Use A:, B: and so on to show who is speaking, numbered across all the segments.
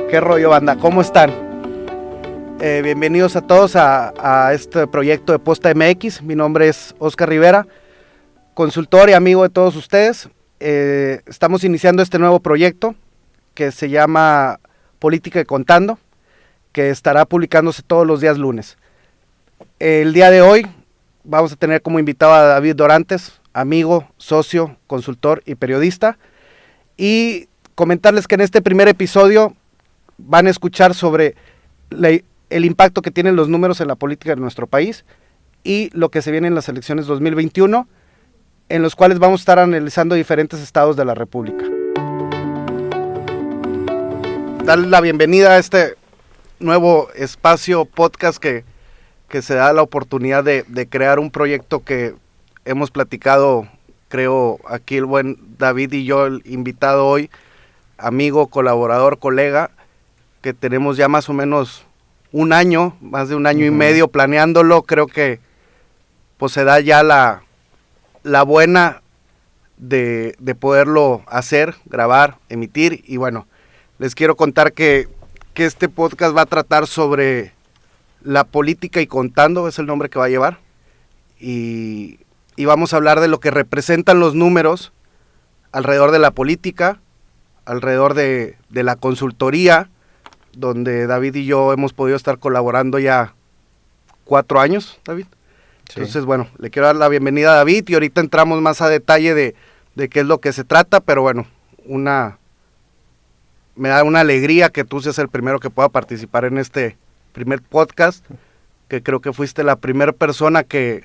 A: ¿Qué rollo, banda? ¿Cómo están? Bienvenidos a todos a este proyecto de Posta MX. Mi nombre es Oscar Rivera, consultor y amigo de todos ustedes. Estamos iniciando este nuevo proyecto que se llama Política y Contando, que estará publicándose todos los días lunes. El día de hoy vamos a tener como invitado a David Dorantes, amigo, socio, consultor y periodista. Y comentarles que en este primer episodio van a escuchar sobre el impacto que tienen los números en la política de nuestro país y lo que se viene en las elecciones 2021, en los cuales vamos a estar analizando diferentes estados de la República. Darles la bienvenida a este nuevo espacio podcast que se da la oportunidad de crear un proyecto que hemos platicado, creo, aquí el buen David y yo, el invitado hoy, amigo, colaborador, colega, que tenemos ya más o menos un año, más de un año y medio planeándolo. Creo que pues se da ya la buena de poderlo hacer, grabar, emitir. Y bueno, les quiero contar que este podcast va a tratar sobre la política y contando, es el nombre que va a llevar. Y vamos a hablar de lo que representan los números alrededor de la política, alrededor de la consultoría, donde David y yo hemos podido estar colaborando ya 4 años, David. Sí. Entonces, bueno, le quiero dar la bienvenida a David y ahorita entramos más a detalle de qué es lo que se trata, pero bueno, me da una alegría que tú seas el primero que pueda participar en este primer podcast, que creo que fuiste la primera persona que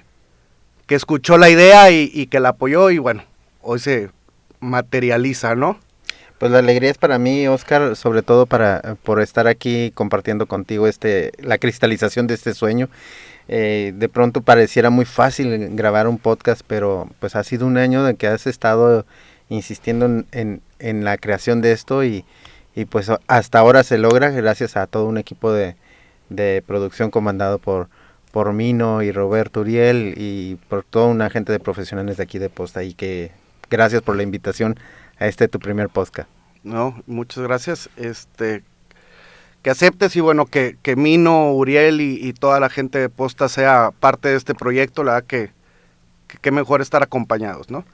A: escuchó la idea y que la apoyó y bueno, hoy se materializa, ¿no?
B: Pues la alegría es para mí, Oscar, sobre todo por estar aquí compartiendo contigo la cristalización de este sueño. De pronto pareciera muy fácil grabar un podcast, pero pues ha sido un año de que has estado insistiendo en la creación de esto y pues hasta ahora se logra gracias a todo un equipo de producción comandado por Mino y Roberto Uriel y por toda una gente de profesionales de aquí de Posta, y que gracias por la invitación a tu primer podcast.
A: No, muchas gracias. Que aceptes y bueno, que Mino, Uriel y toda la gente de Posta sea parte de este proyecto, la verdad que mejor estar acompañados, ¿no?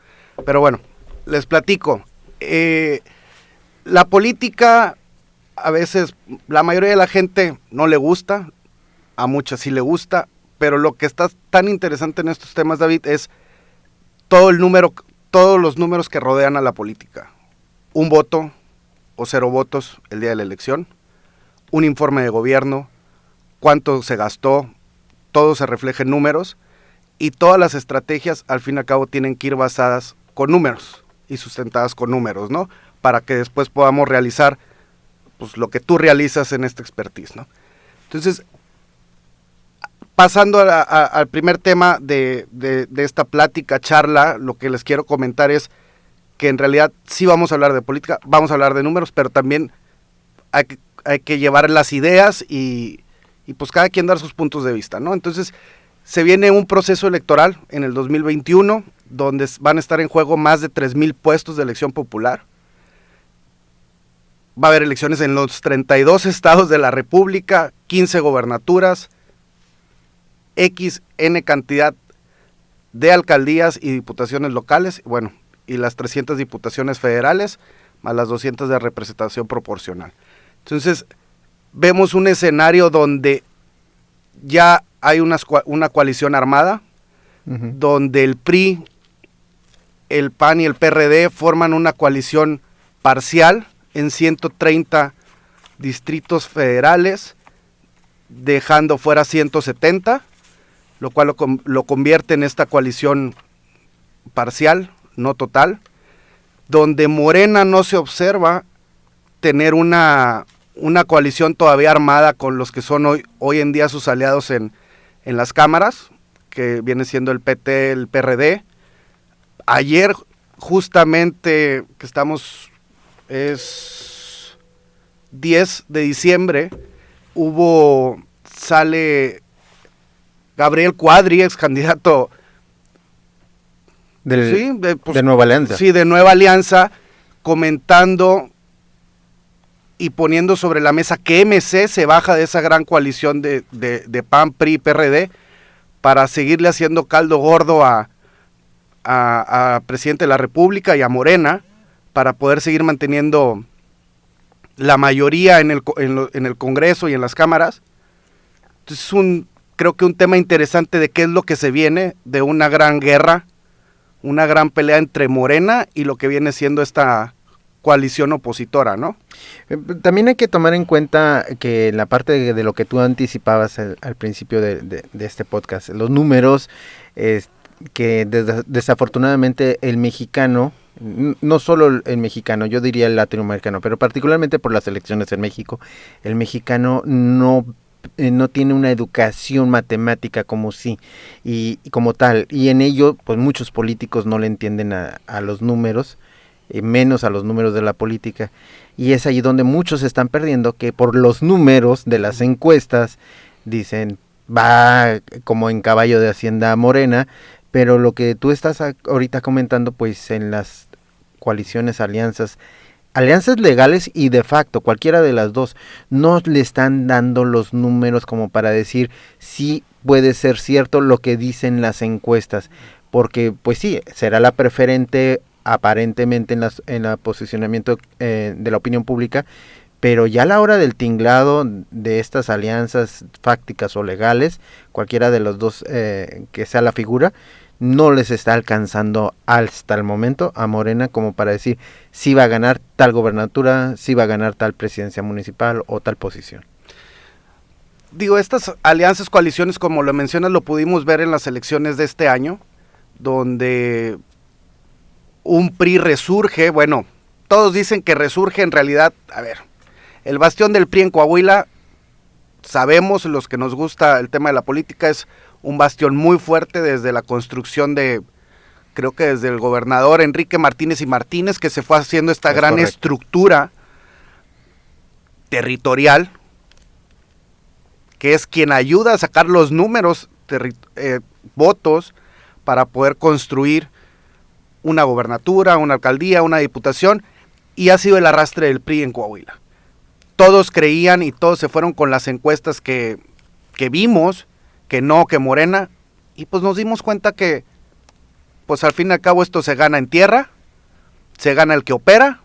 A: Pero bueno, les platico. La política, a veces, la mayoría de la gente no le gusta, a muchas sí le gusta, pero lo que está tan interesante en estos temas, David, es todos los números que rodean a la política. Un voto o 0 votos el día de la elección, un informe de gobierno, cuánto se gastó, todo se refleja en números y todas las estrategias al fin y al cabo tienen que ir basadas con números y sustentadas con números, ¿no? Para que después podamos realizar pues lo que tú realizas en esta expertise, ¿no? Entonces, pasando al primer tema de esta plática, charla, lo que les quiero comentar es que en realidad sí vamos a hablar de política, vamos a hablar de números, pero también hay que llevar las ideas y pues cada quien dar sus puntos de vista, ¿no? Entonces, se viene un proceso electoral en el 2021, donde van a estar en juego más de 3,000 puestos de elección popular. Va a haber elecciones en los 32 estados de la República, 15 gobernaturas, N cantidad de alcaldías y diputaciones locales, bueno, y las 300 diputaciones federales, más las 200 de representación proporcional. Entonces, vemos un escenario donde ya hay una coalición armada, donde el PRI, el PAN y el PRD forman una coalición parcial en 130 distritos federales, dejando fuera 170, lo cual lo convierte en esta coalición parcial, no total, donde Morena no se observa tener una coalición todavía armada con los que son hoy en día sus aliados en las cámaras, que viene siendo el PT, el PRD. Ayer, justamente, es 10 de diciembre, sale Gabriel Cuadri, ex candidato
B: de Nueva Alianza.
A: Sí, de Nueva Alianza, comentando y poniendo sobre la mesa que MC se baja de esa gran coalición de PAN, PRI y PRD para seguirle haciendo caldo gordo a Presidente de la República y a Morena para poder seguir manteniendo la mayoría en el Congreso y en las cámaras. Entonces creo que un tema interesante de qué es lo que se viene de una gran guerra, una gran pelea entre Morena y lo que viene siendo esta coalición opositora, ¿no?
B: También hay que tomar en cuenta que la parte de lo que tú anticipabas al principio de este podcast, los números, que desafortunadamente el mexicano, no solo el mexicano, yo diría el latinoamericano, pero particularmente por las elecciones en México, el mexicano no tiene una educación matemática como sí, y como tal, y en ello pues muchos políticos no le entienden a los números, menos a los números de la política, y es ahí donde muchos se están perdiendo, que por los números de las encuestas dicen va como en caballo de Hacienda Morena, pero lo que tú estás ahorita comentando, pues en las coaliciones, alianzas legales y de facto, cualquiera de las dos, no le están dando los números como para decir si puede ser cierto lo que dicen las encuestas, porque pues sí, será la preferente aparentemente en el posicionamiento de la opinión pública, pero ya a la hora del tinglado de estas alianzas fácticas o legales, cualquiera de los dos que sea la figura, no les está alcanzando hasta el momento a Morena como para decir si va a ganar tal gobernatura, si va a ganar tal presidencia municipal o tal posición.
A: Digo, estas alianzas, coaliciones, como lo mencionas, lo pudimos ver en las elecciones de este año, donde un PRI resurge, bueno, todos dicen que resurge, en realidad, a ver, el bastión del PRI en Coahuila, sabemos, los que nos gusta el tema de la política, es un bastión muy fuerte desde la construcción creo que desde el gobernador Enrique Martínez y Martínez, que se fue haciendo esta gran correcto. Estructura territorial, que es quien ayuda a sacar los números, votos, para poder construir una gobernatura, una alcaldía, una diputación, y ha sido el arrastre del PRI en Coahuila. Todos creían y todos se fueron con las encuestas que vimos, que Morena, y pues nos dimos cuenta que pues al fin y al cabo esto se gana en tierra, se gana el que opera,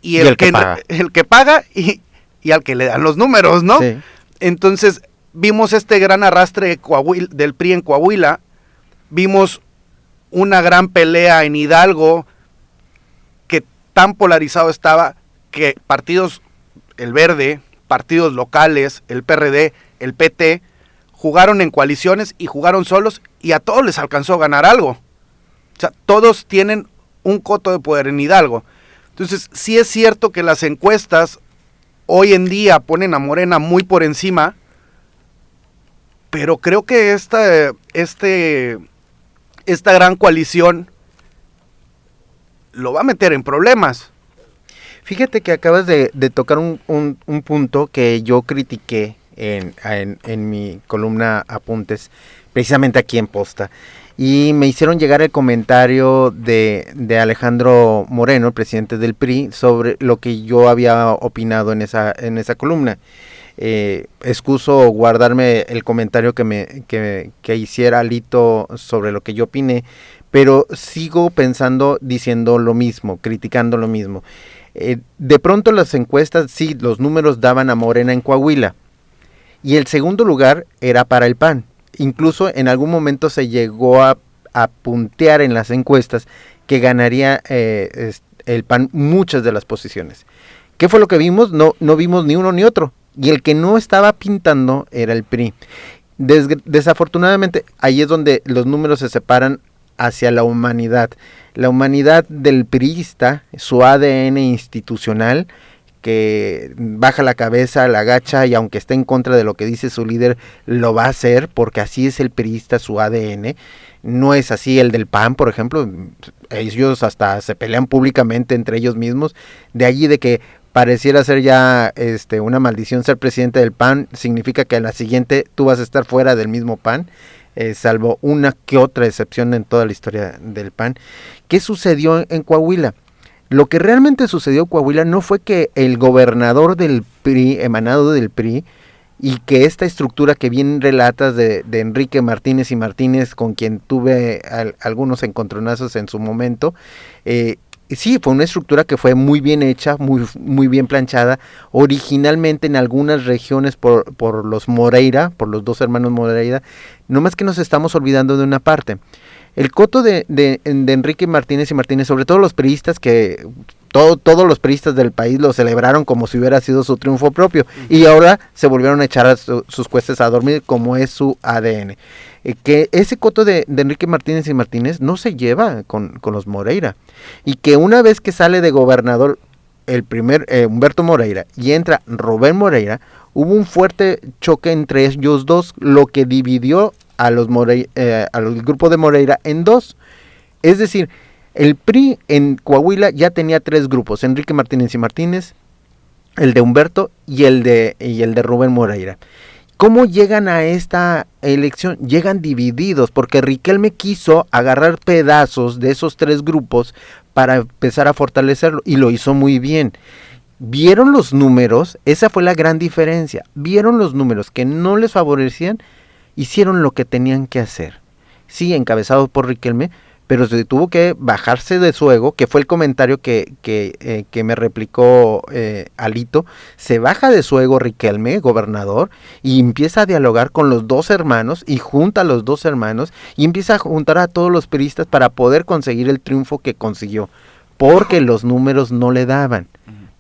A: y el que paga y al que le dan los números, ¿no? Sí. Entonces vimos este gran arrastre del PRI en Coahuila, vimos una gran pelea en Hidalgo, que tan polarizado estaba, que partidos, el Verde, partidos locales, el PRD, el PT, jugaron en coaliciones y jugaron solos, y a todos les alcanzó a ganar algo. O sea, todos tienen un coto de poder en Hidalgo. Entonces, sí es cierto que las encuestas hoy en día ponen a Morena muy por encima, pero creo que esta gran coalición lo va a meter en problemas.
B: Fíjate que acabas de tocar un punto que yo critiqué en mi columna Apuntes, precisamente aquí en Posta, y me hicieron llegar el comentario de Alejandro Moreno, el presidente del PRI, sobre lo que yo había opinado en esa columna. Excuso guardarme el comentario que hiciera Alito sobre lo que yo opiné, pero sigo diciendo lo mismo, criticando lo mismo. De pronto las encuestas, sí, los números daban a Morena en Coahuila, y el segundo lugar era para el PAN. Incluso en algún momento se llegó a puntear en las encuestas que ganaría el PAN muchas de las posiciones. ¿Qué fue lo que vimos? No vimos ni uno ni otro, y el que no estaba pintando era el PRI. Desafortunadamente, ahí es donde los números se separan hacia la humanidad. La humanidad del priista, su ADN institucional, que baja la cabeza, la agacha, y aunque esté en contra de lo que dice su líder, lo va a hacer, porque así es el priista, su ADN. No es así el del PAN, por ejemplo. Ellos hasta se pelean públicamente entre ellos mismos. De allí de que pareciera ser ya una maldición ser presidente del PAN, significa que a la siguiente tú vas a estar fuera del mismo PAN. Salvo una que otra excepción en toda la historia del PAN. ¿Qué sucedió en Coahuila? Lo que realmente sucedió en Coahuila no fue que el gobernador del PRI, emanado del PRI, y que esta estructura que bien relatas de Enrique Martínez y Martínez, con quien tuve algunos encontronazos en su momento, sí, fue una estructura que fue muy bien hecha, muy bien planchada, originalmente en algunas regiones por los Moreira, por los dos hermanos Moreira, no más que nos estamos olvidando de una parte. El coto de Enrique Martínez y Martínez, sobre todo los priistas, que todos los priistas del país lo celebraron como si hubiera sido su triunfo propio, y ahora se volvieron a echar a sus cuestas a dormir como es su ADN. Que ese coto de Enrique Martínez y Martínez no se lleva con los Moreira, y que una vez que sale de gobernador el primer Humberto Moreira y entra Rubén Moreira, hubo un fuerte choque entre ellos dos, lo que dividió al grupo de Moreira en dos. Es decir, el PRI en Coahuila ya tenía tres grupos: Enrique Martínez y Martínez, el de Humberto y el de Rubén Moreira. ¿Cómo llegan a esta elección? Llegan divididos, porque Riquelme quiso agarrar pedazos de esos tres grupos para empezar a fortalecerlo, y lo hizo muy bien. Vieron los números, esa fue la gran diferencia. Vieron los números que no les favorecían, hicieron lo que tenían que hacer. Sí, encabezados por Riquelme, pero se tuvo que bajarse de su ego, que fue el comentario que me replicó Alito. Se baja de su ego Riquelme, gobernador, y empieza a dialogar con los dos hermanos, y junta a los dos hermanos, y empieza a juntar a todos los priistas para poder conseguir el triunfo que consiguió, porque los números no le daban.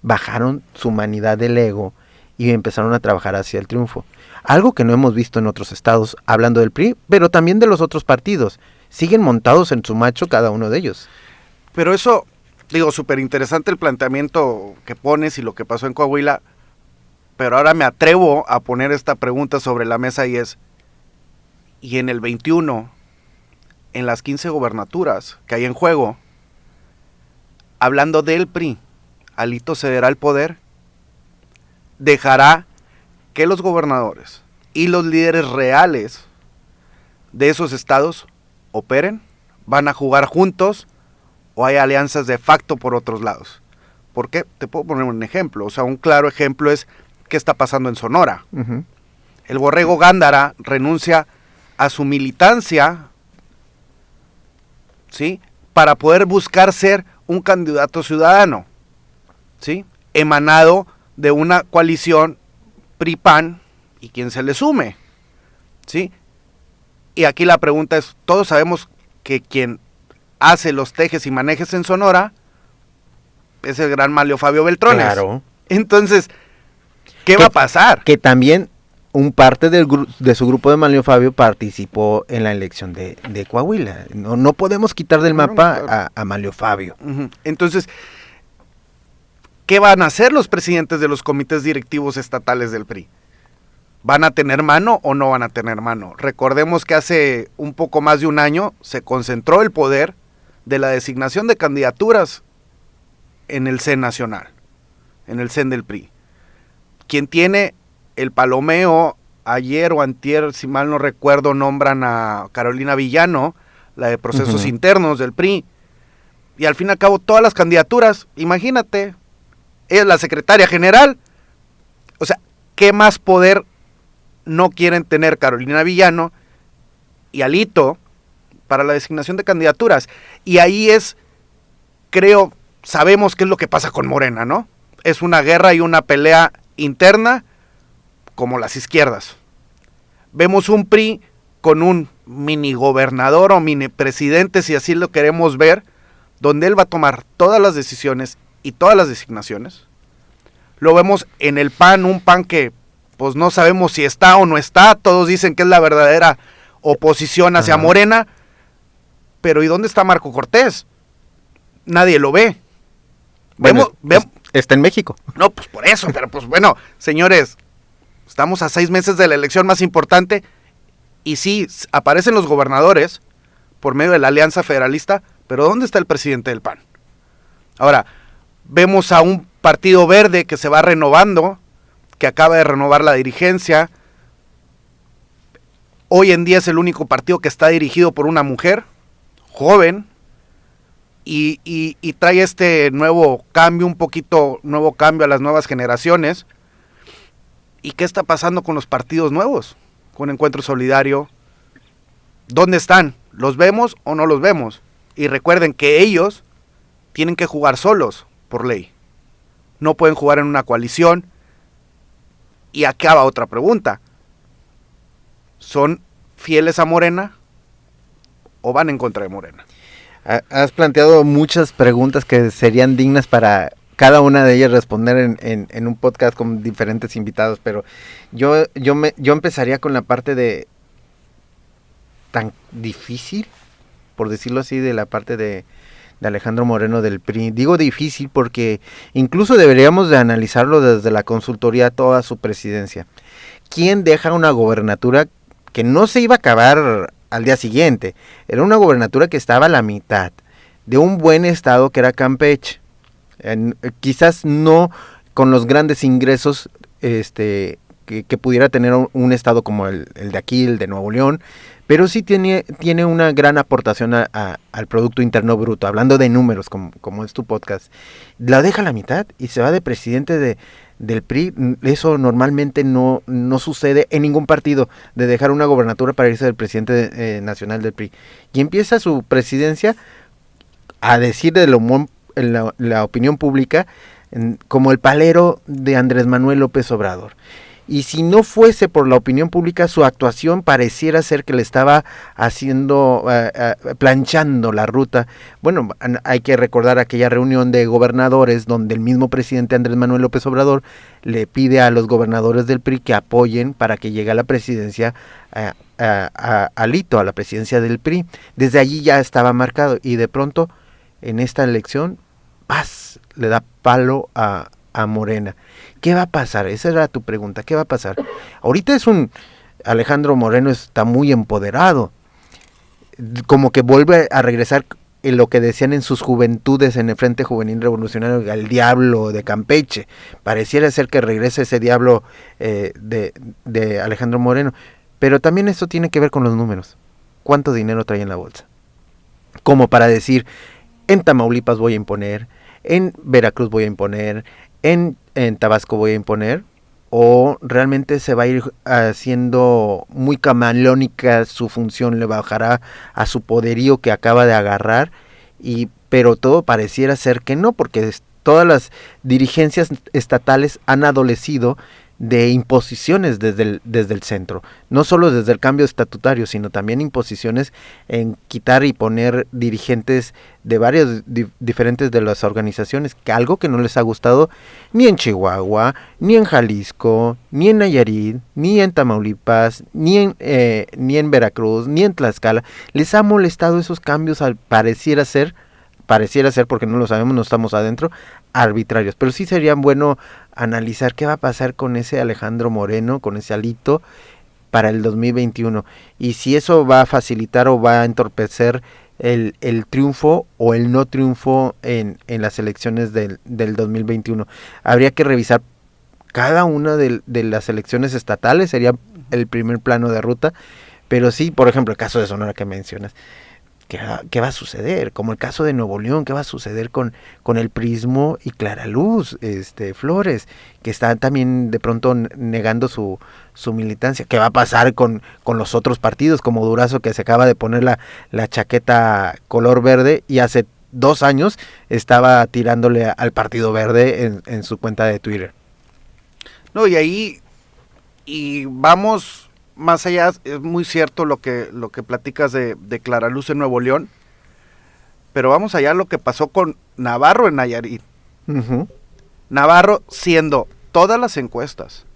B: Bajaron su humanidad del ego y empezaron a trabajar hacia el triunfo. Algo que no hemos visto en otros estados, hablando del PRI, pero también de los otros partidos. Siguen montados en su macho cada uno de ellos.
A: Pero eso, digo, súper interesante el planteamiento que pones y lo que pasó en Coahuila, pero ahora me atrevo a poner esta pregunta sobre la mesa, y es, ¿y en el 21, en las 15 gobernaturas que hay en juego, hablando del PRI, Alito cederá el poder? ¿Dejará que los gobernadores y los líderes reales de esos estados operen? ¿Van a jugar juntos o hay alianzas de facto por otros lados? ¿Por qué? Te puedo poner un ejemplo. O sea, un claro ejemplo es qué está pasando en Sonora. Uh-huh. El Borrego Gándara renuncia a su militancia, ¿sí?, para poder buscar ser un candidato ciudadano, ¿sí?, emanado de una coalición PRI-PAN y quien se le sume, ¿sí? Y aquí la pregunta es, todos sabemos que quien hace los tejes y manejes en Sonora es el gran Manlio Fabio Beltrones.
B: Claro.
A: Entonces, ¿qué va a pasar?
B: Que también un parte de su grupo de Manlio Fabio participó en la elección de Coahuila. No podemos quitar del mapa a Manlio Fabio.
A: Uh-huh. Entonces, ¿qué van a hacer los presidentes de los comités directivos estatales del PRI? ¿Van a tener mano o no van a tener mano? Recordemos que hace un poco más de un año se concentró el poder de la designación de candidaturas en el CEN nacional, en el CEN del PRI. Quien tiene el palomeo, ayer o antier, si mal no recuerdo, nombran a Carolina Villano, la de procesos uh-huh. internos del PRI, y al fin y al cabo todas las candidaturas, imagínate, es la secretaria general. O sea, ¿qué más poder no quieren tener Carolina Villano y Alito para la designación de candidaturas? Y ahí es, creo, sabemos qué es lo que pasa con Morena, ¿no? Es una guerra y una pelea interna como las izquierdas. Vemos un PRI con un mini gobernador o mini presidente, si así lo queremos ver, donde él va a tomar todas las decisiones y todas las designaciones. Lo vemos en el PAN, un PAN que pues no sabemos si está o no está, todos dicen que es la verdadera oposición hacia Morena, pero ¿y dónde está Marco Cortés? Nadie lo ve.
B: Bueno, está en México.
A: No, pues por eso, pero pues bueno, señores, estamos a 6 meses de la elección más importante, y sí, aparecen los gobernadores por medio de la Alianza Federalista, pero ¿dónde está el presidente del PAN? Ahora, vemos a un Partido Verde que se va renovando, que acaba de renovar la dirigencia. Hoy en día es el único partido que está dirigido por una mujer, joven, y trae este nuevo cambio, nuevo cambio a las nuevas generaciones. ¿Y qué está pasando con los partidos nuevos? Con Encuentro Solidario. ¿Dónde están? ¿Los vemos o no los vemos? Y recuerden que ellos tienen que jugar solos, por ley. No pueden jugar en una coalición. Y acaba otra pregunta. ¿Son fieles a Morena o van en contra de Morena?
B: Has planteado muchas preguntas que serían dignas para cada una de ellas responder en un podcast con diferentes invitados, pero yo empezaría con la parte de tan difícil, por decirlo así, de la parte de Alejandro Moreno del PRI. Digo difícil porque incluso deberíamos de analizarlo desde la consultoría toda su presidencia. ¿Quién deja una gobernatura que no se iba a acabar al día siguiente? Era una gobernatura que estaba a la mitad de un buen estado que era Campeche. Quizás no con los grandes ingresos que pudiera tener un estado como el de aquí, el de Nuevo León, pero sí tiene una gran aportación al Producto Interno Bruto, hablando de números, como es tu podcast. La deja a la mitad y se va de presidente del PRI. Eso normalmente no sucede en ningún partido, de dejar una gobernatura para irse del presidente nacional del PRI. Y empieza su presidencia a decir de la opinión pública como el palero de Andrés Manuel López Obrador. Y si no fuese por la opinión pública, su actuación pareciera ser que le estaba planchando la ruta. Bueno, hay que recordar aquella reunión de gobernadores donde el mismo presidente Andrés Manuel López Obrador le pide a los gobernadores del PRI que apoyen para que llegue a la presidencia Alito, a la presidencia del PRI. Desde allí ya estaba marcado y de pronto en esta elección, ¡paz!, le da palo a Morena. ¿Qué va a pasar? Esa era tu pregunta. ¿Qué va a pasar? Ahorita Alejandro Moreno está muy empoderado. Como que vuelve a regresar en lo que decían en sus juventudes en el Frente Juvenil Revolucionario, al diablo de Campeche. Pareciera ser que regresa ese diablo de Alejandro Moreno. Pero también esto tiene que ver con los números. ¿Cuánto dinero trae en la bolsa? Como para decir, en Tamaulipas voy a imponer, en Veracruz voy a imponer, en Tabasco voy a imponer, o realmente se va a ir haciendo muy camaleónica su función, le bajará a su poderío que acaba de agarrar, pero todo pareciera ser que no, porque todas las dirigencias estatales han adolecido de imposiciones desde el centro, no solo desde el cambio estatutario, sino también imposiciones en quitar y poner dirigentes de varias diferentes de las organizaciones, que algo que no les ha gustado ni en Chihuahua, ni en Jalisco, ni en Nayarit, ni en Tamaulipas, ni en Veracruz, ni en Tlaxcala. Les ha molestado esos cambios, pareciera ser, porque no lo sabemos, no estamos adentro, arbitrarios. Pero sí sería bueno analizar qué va a pasar con ese Alejandro Moreno, con ese Alito, para el 2021. Y si eso va a facilitar o va a entorpecer el triunfo o el no triunfo en las elecciones del 2021. Habría que revisar cada una de las elecciones estatales, sería el primer plano de ruta. Pero sí, por ejemplo, el caso de Sonora que mencionas. ¿Qué va a suceder? Como el caso de Nuevo León, ¿qué va a suceder con el Prismo y Claraluz, Flores, que están también de pronto negando su militancia? ¿Qué va a pasar con los otros partidos, como Durazo, que se acaba de poner la chaqueta color verde y hace 2 años estaba tirándole al Partido Verde en su cuenta de Twitter?
A: No, y vamos más allá. Es muy cierto lo que platicas de Claraluz en Nuevo León, pero vamos allá a lo que pasó con Navarro en Nayarit.
B: Uh-huh.
A: Navarro, siendo todas las encuestas,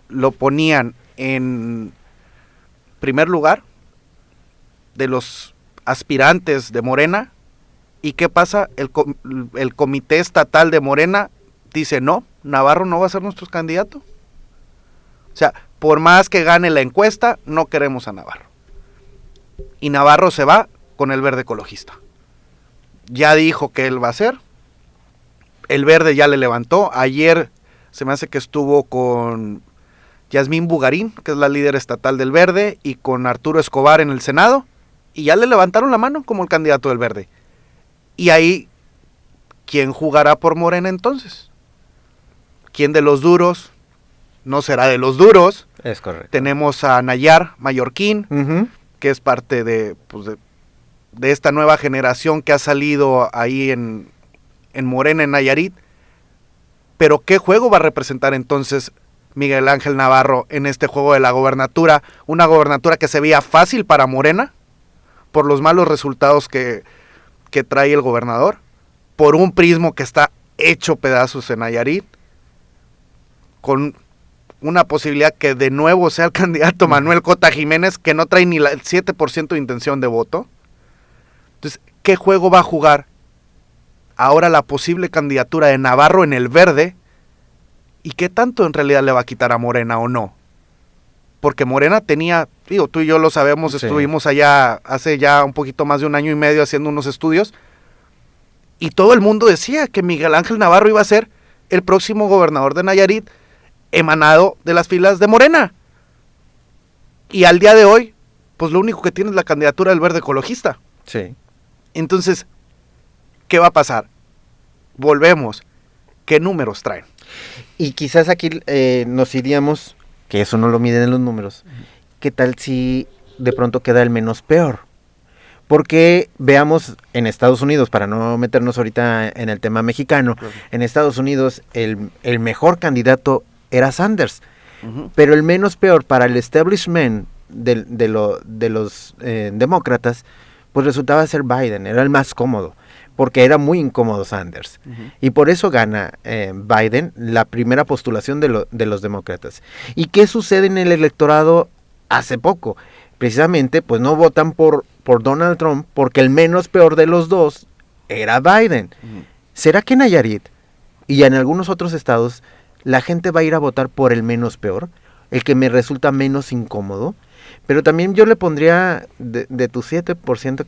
A: lo ponían en primer lugar de los aspirantes de Morena. ¿Y qué pasa? El comité estatal de Morena dice, no, Navarro no va a ser nuestro candidato. O sea, por más que gane la encuesta, no queremos a Navarro. Y Navarro se va con el Verde Ecologista. Ya dijo que él va a ser. El Verde ya le levantó. Ayer se me hace que estuvo con Yasmín Bugarín, que es la líder estatal del Verde, y con Arturo Escobar en el Senado, y ya le levantaron la mano como el candidato del Verde. Y ahí, ¿quién jugará por Morena entonces? ¿Quién de los duros? No será de los duros.
B: Es correcto.
A: Tenemos a Nayar Mallorquín, que es parte de esta nueva generación que ha salido ahí en Morena, en Nayarit. Pero ¿qué juego va a representar entonces Miguel Ángel Navarro en este juego de la gobernatura? Una gobernatura que se veía fácil para Morena, por los malos resultados que trae el gobernador, por un prismo que está hecho pedazos en Nayarit, con una posibilidad que de nuevo sea el candidato Manuel Cota Jiménez, que no trae ni el 7% de intención de voto. Entonces, ¿qué juego va a jugar ahora la posible candidatura de Navarro en el verde? ¿Y qué tanto en realidad le va a quitar a Morena o no? Porque Morena tenía, digo, tú y yo lo sabemos, sí. Estuvimos allá hace ya un poquito más de 1 año y medio haciendo unos estudios, y todo el mundo decía que Miguel Ángel Navarro iba a ser el próximo gobernador de Nayarit, emanado de las filas de Morena. Y al día de hoy, pues lo único que tiene es la candidatura del Verde Ecologista.
B: Sí.
A: Entonces, ¿qué va a pasar? Volvemos. ¿Qué números traen?
B: Y quizás aquí nos iríamos, que eso no lo miden en los números, ¿qué tal si de pronto queda el menos peor? Porque veamos en Estados Unidos, para no meternos ahorita en el tema mexicano, en Estados Unidos el mejor candidato era Sanders, pero el menos peor para el establishment de los demócratas, pues resultaba ser Biden, era el más cómodo, porque era muy incómodo Sanders, y por eso gana Biden la primera postulación de los demócratas. ¿Y qué sucede en el electorado hace poco? Precisamente, pues no votan por Donald Trump, porque el menos peor de los dos era Biden. ¿Será que en Nayarit y en algunos otros estados la gente va a ir a votar por el menos peor, el que me resulta menos incómodo? Pero también yo le pondría de tu 7%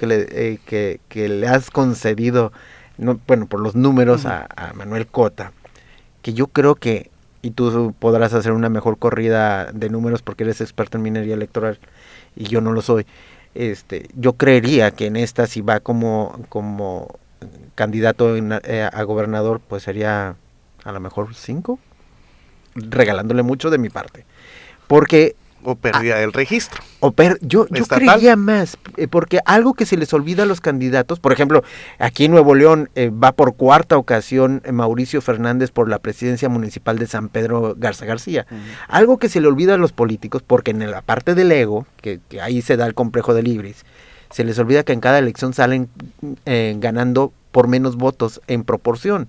B: que le has concedido, no, bueno, por los números a Manuel Cota, que yo creo que, y tú podrás hacer una mejor corrida de números porque eres experto en minería electoral y yo no lo soy, yo creería que en esta, si va como candidato a gobernador, pues sería a lo mejor 5, regalándole mucho de mi parte, porque
A: o pérdida del registro.
B: Yo creía más, porque algo que se les olvida a los candidatos, por ejemplo, aquí en Nuevo León va por 4ª ocasión Mauricio Fernández por la presidencia municipal de San Pedro Garza García. Algo que se le olvida a los políticos, porque en la parte del ego, que ahí se da el complejo del ibris, se les olvida que en cada elección salen ganando por menos votos en proporción.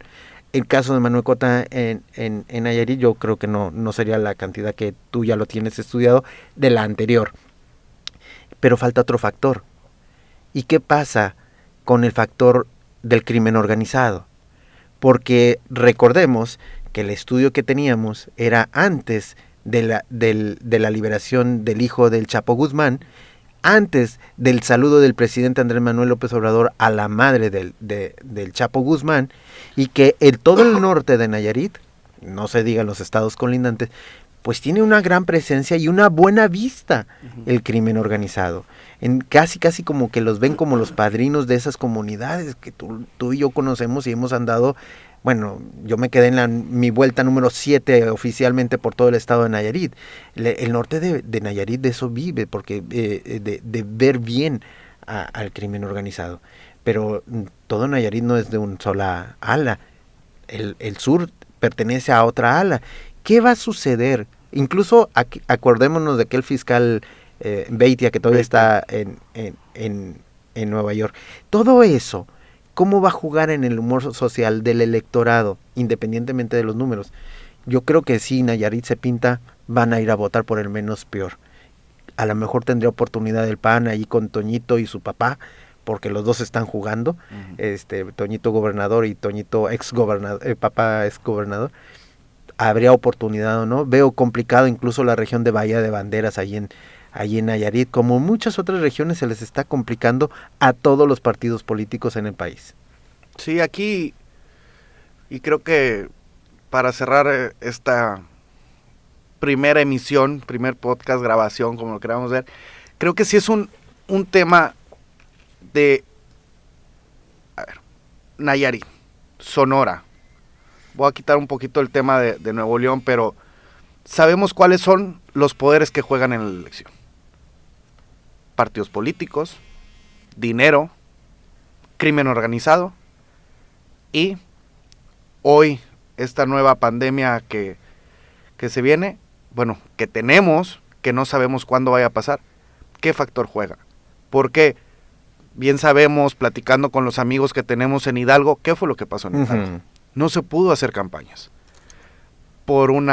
B: El caso de Manuel Cota en Nayarit, yo creo que no sería la cantidad que tú ya lo tienes estudiado de la anterior. Pero falta otro factor. ¿Y qué pasa con el factor del crimen organizado? Porque recordemos que el estudio que teníamos era antes de la liberación del hijo del Chapo Guzmán, antes del saludo del presidente Andrés Manuel López Obrador a la madre del Chapo Guzmán, y que todo el norte de Nayarit, no se diga los estados colindantes, pues tiene una gran presencia y una buena vista el crimen organizado. Casi como que los ven como los padrinos de esas comunidades que tú y yo conocemos y hemos andado. Bueno, yo me quedé en mi vuelta número 7 oficialmente por todo el estado de Nayarit. El norte de Nayarit de eso vive, porque de ver bien al crimen organizado. Pero todo Nayarit no es de una sola ala. El sur pertenece a otra ala. ¿Qué va a suceder? Incluso aquí, acordémonos de aquel fiscal Beitia, que todavía está en Nueva York. Todo eso, ¿cómo va a jugar en el humor social del electorado, independientemente de los números? Yo creo que si Nayarit se pinta, van a ir a votar por el menos peor. A lo mejor tendría oportunidad el PAN ahí con Toñito y su papá, porque los dos están jugando, Toñito gobernador y Toñito papá ex gobernador. Habría oportunidad o no. Veo complicado incluso la región de Bahía de Banderas allí en Nayarit, como muchas otras regiones se les está complicando a todos los partidos políticos en el país.
A: Sí, aquí, y creo que para cerrar esta primera emisión, primer podcast, grabación, como lo queramos ver, creo que sí es un tema de, Nayarit, Sonora. Voy a quitar un poquito el tema de Nuevo León, pero sabemos cuáles son los poderes que juegan en la elección. Partidos políticos, dinero, crimen organizado y hoy esta nueva pandemia que se viene, bueno, que tenemos, que no sabemos cuándo vaya a pasar. ¿Qué factor juega? Porque bien sabemos, platicando con los amigos que tenemos en Hidalgo, ¿qué fue lo que pasó en Hidalgo? No se pudo hacer campañas por un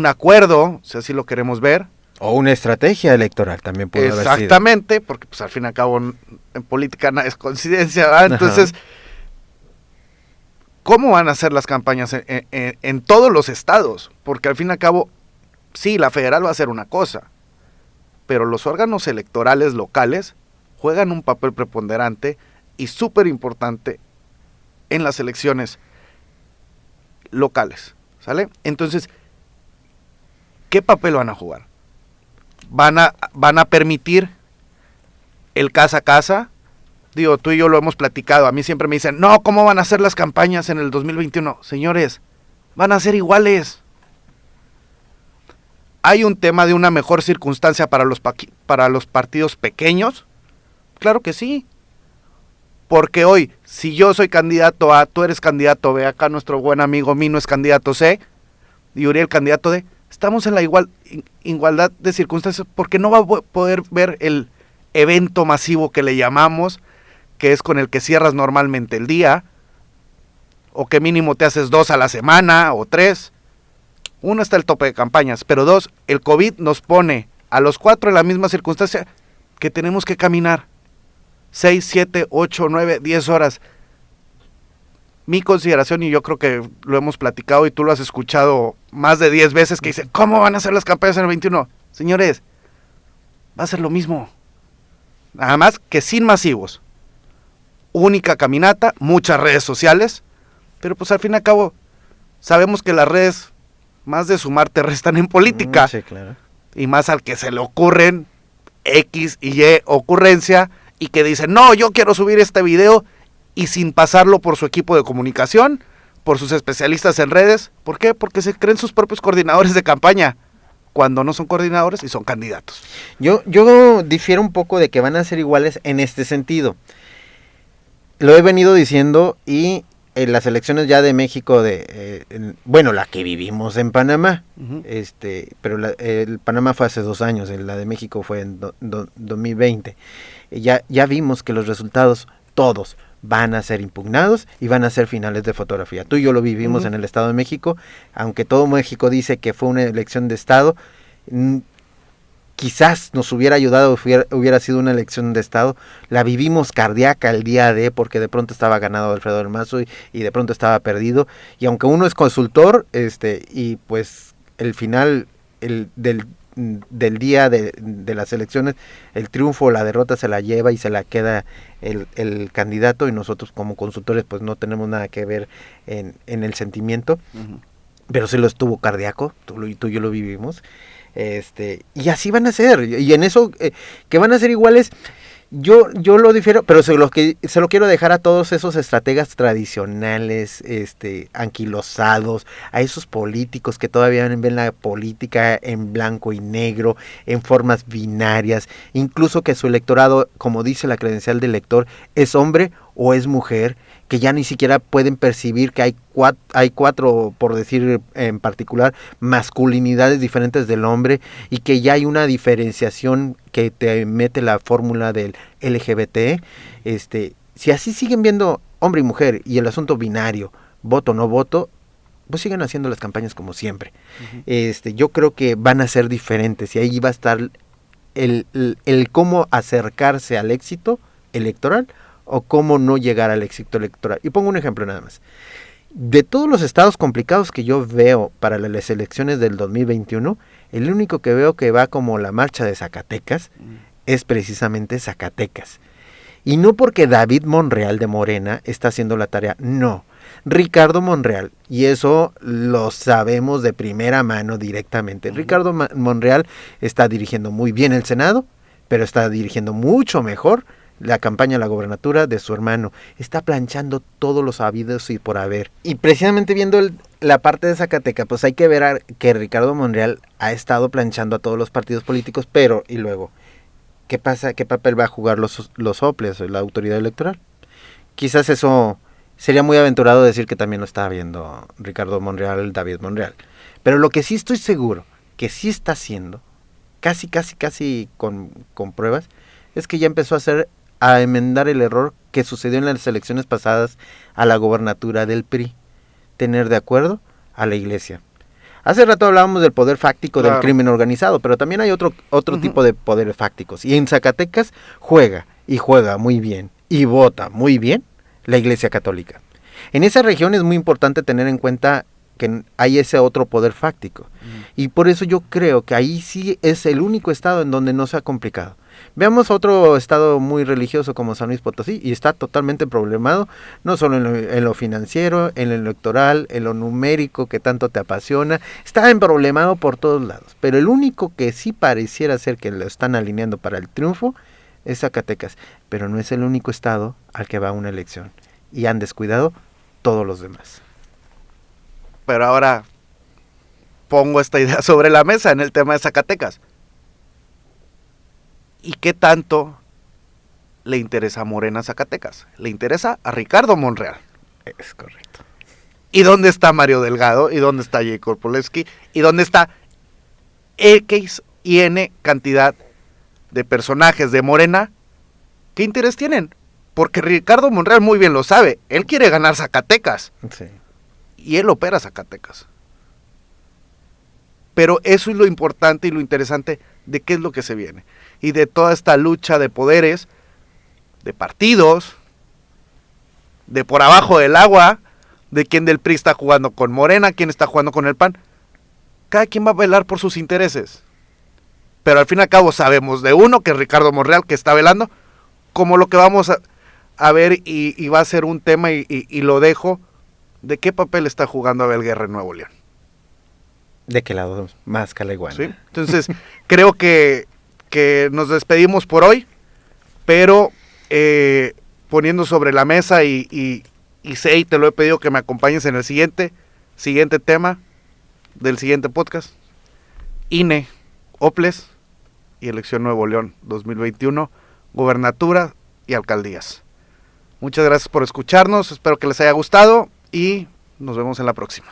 A: acuerdo, si así lo queremos ver.
B: O una estrategia electoral también puede haber sido.
A: Exactamente, porque pues al fin y al cabo en política nada es coincidencia, ¿verdad? Entonces, ¿cómo van a hacer las campañas en todos los estados? Porque al fin y al cabo, sí, la federal va a hacer una cosa, pero los órganos electorales locales juegan un papel preponderante y súper importante en las elecciones locales, ¿sale? Entonces, ¿qué papel van a jugar? ¿Van a permitir el casa a casa? Digo, tú y yo lo hemos platicado, a mí siempre me dicen, no, ¿cómo van a ser las campañas en el 2021? Señores, van a ser iguales. ¿Hay un tema de una mejor circunstancia para los partidos pequeños? Claro que sí. Porque hoy, si yo soy candidato A, tú eres candidato B, acá nuestro buen amigo Mino es candidato C, y Uriel candidato D, estamos en la igualdad de circunstancias, porque no va a poder ver el evento masivo que le llamamos, que es con el que cierras normalmente el día, o que mínimo te haces 2 a la semana, o 3. Uno está el tope de campañas, pero 2, el COVID nos pone a los 4 en la misma circunstancia, que tenemos que caminar 6, 7, 8, 9, 10 horas. Mi consideración, y yo creo que lo hemos platicado y tú lo has escuchado más de 10 veces, que dicen, ¿cómo van a ser las campañas en el 21? Señores, va a ser lo mismo. Nada más que sin masivos. Única caminata, muchas redes sociales, pero pues al fin y al cabo, sabemos que las redes, más de sumar, te restan en política.
B: Sí, claro.
A: Y más al que se le ocurren X y Y ocurrencia, y que dicen, no, yo quiero subir este video, y sin pasarlo por su equipo de comunicación, por sus especialistas en redes. ¿Por qué? Porque se creen sus propios coordinadores de campaña, cuando no son coordinadores y son candidatos.
B: Yo difiero un poco de que van a ser iguales en este sentido. Lo he venido diciendo, y en las elecciones ya de México, la que vivimos en Panamá, pero el Panamá fue hace 2 años, la de México fue en 2020. Ya vimos que los resultados, todos, van a ser impugnados y van a ser finales de fotografía. Tú y yo lo vivimos en el Estado de México, aunque todo México dice que fue una elección de Estado, quizás nos hubiera ayudado, hubiera sido una elección de Estado. La vivimos cardíaca el día de, porque de pronto estaba ganado Alfredo del Mazo y de pronto estaba perdido, y aunque uno es consultor, y pues el final del día de las elecciones, el triunfo o la derrota se la lleva y se la queda el candidato, y nosotros como consultores pues no tenemos nada que ver en el sentimiento, pero sí lo estuvo cardíaco, tú y yo lo vivimos, y así van a ser, y en eso que van a ser iguales. Yo lo difiero, pero se lo quiero dejar a todos esos estrategas tradicionales, anquilosados, a esos políticos que todavía ven la política en blanco y negro, en formas binarias, incluso que su electorado, como dice la credencial del elector, es hombre o es mujer, que ya ni siquiera pueden percibir que hay cuatro, por decir en particular, masculinidades diferentes del hombre, y que ya hay una diferenciación que te mete la fórmula del LGBT. Si así siguen viendo hombre y mujer y el asunto binario, voto o no voto, pues siguen haciendo las campañas como siempre. Yo creo que van a ser diferentes, y ahí va a estar el cómo acercarse al éxito electoral o cómo no llegar al éxito electoral. Y pongo un ejemplo nada más. De todos los estados complicados que yo veo para las elecciones del 2021, el único que veo que va como la marcha de Zacatecas es precisamente Zacatecas. Y no porque David Monreal de Morena está haciendo la tarea, no. Ricardo Monreal, y eso lo sabemos de primera mano directamente. Ricardo Monreal está dirigiendo muy bien el Senado, pero está dirigiendo mucho mejor la campaña a la gobernatura de su hermano. Está planchando todos los habidos y por haber. Y precisamente viendo la parte de Zacatecas, pues hay que ver que Ricardo Monreal ha estado planchando a todos los partidos políticos, pero, y luego, ¿qué pasa? ¿Qué papel va a jugar los OPLES, la autoridad electoral? Quizás eso sería muy aventurado decir que también lo está viendo Ricardo Monreal, David Monreal. Pero lo que sí estoy seguro que sí está haciendo, casi con pruebas, es que ya empezó a enmendar el error que sucedió en las elecciones pasadas a la gobernatura del PRI, tener de acuerdo a la iglesia. Hace rato hablábamos del poder fáctico, claro, del crimen organizado, pero también hay otro tipo de poderes fácticos. Y en Zacatecas juega muy bien, y vota muy bien la Iglesia Católica. En esa región es muy importante tener en cuenta que hay ese otro poder fáctico. Y por eso yo creo que ahí sí es el único estado en donde no se ha complicado. Veamos otro estado muy religioso como San Luis Potosí, y está totalmente problemado, no solo en lo financiero, en lo electoral, en lo numérico que tanto te apasiona, está emproblemado por todos lados, pero el único que sí pareciera ser que lo están alineando para el triunfo es Zacatecas, pero no es el único estado al que va una elección, y han descuidado todos los demás.
A: Pero ahora pongo esta idea sobre la mesa en el tema de Zacatecas. ¿Y qué tanto le interesa a Morena Zacatecas? Le interesa a Ricardo Monreal.
B: Es correcto.
A: ¿Y dónde está Mario Delgado? ¿Y dónde está Jacob Polensky? ¿Y dónde está X y N cantidad de personajes de Morena? ¿Qué interés tienen? Porque Ricardo Monreal muy bien lo sabe. Él quiere ganar Zacatecas.
B: Sí.
A: Y él opera Zacatecas. Pero eso es lo importante y lo interesante de qué es lo que se viene. Y de toda esta lucha de poderes, de partidos, de por abajo del agua, de quién del PRI está jugando con Morena, quién está jugando con el PAN. Cada quien va a velar por sus intereses. Pero al fin y al cabo sabemos de uno, que es Ricardo Monreal, que está velando, como lo que vamos a ver y va a ser un tema y lo dejo, de qué papel está jugando Abel Guerra en Nuevo León.
B: ¿De qué lado más Calaiguana?
A: ¿Sí? Entonces, creo que nos despedimos por hoy, pero poniendo sobre la mesa y sé, y te lo he pedido que me acompañes en el siguiente tema del siguiente podcast, INE, OPLES y Elección Nuevo León 2021, gobernatura y alcaldías. Muchas gracias por escucharnos, espero que les haya gustado y nos vemos en la próxima.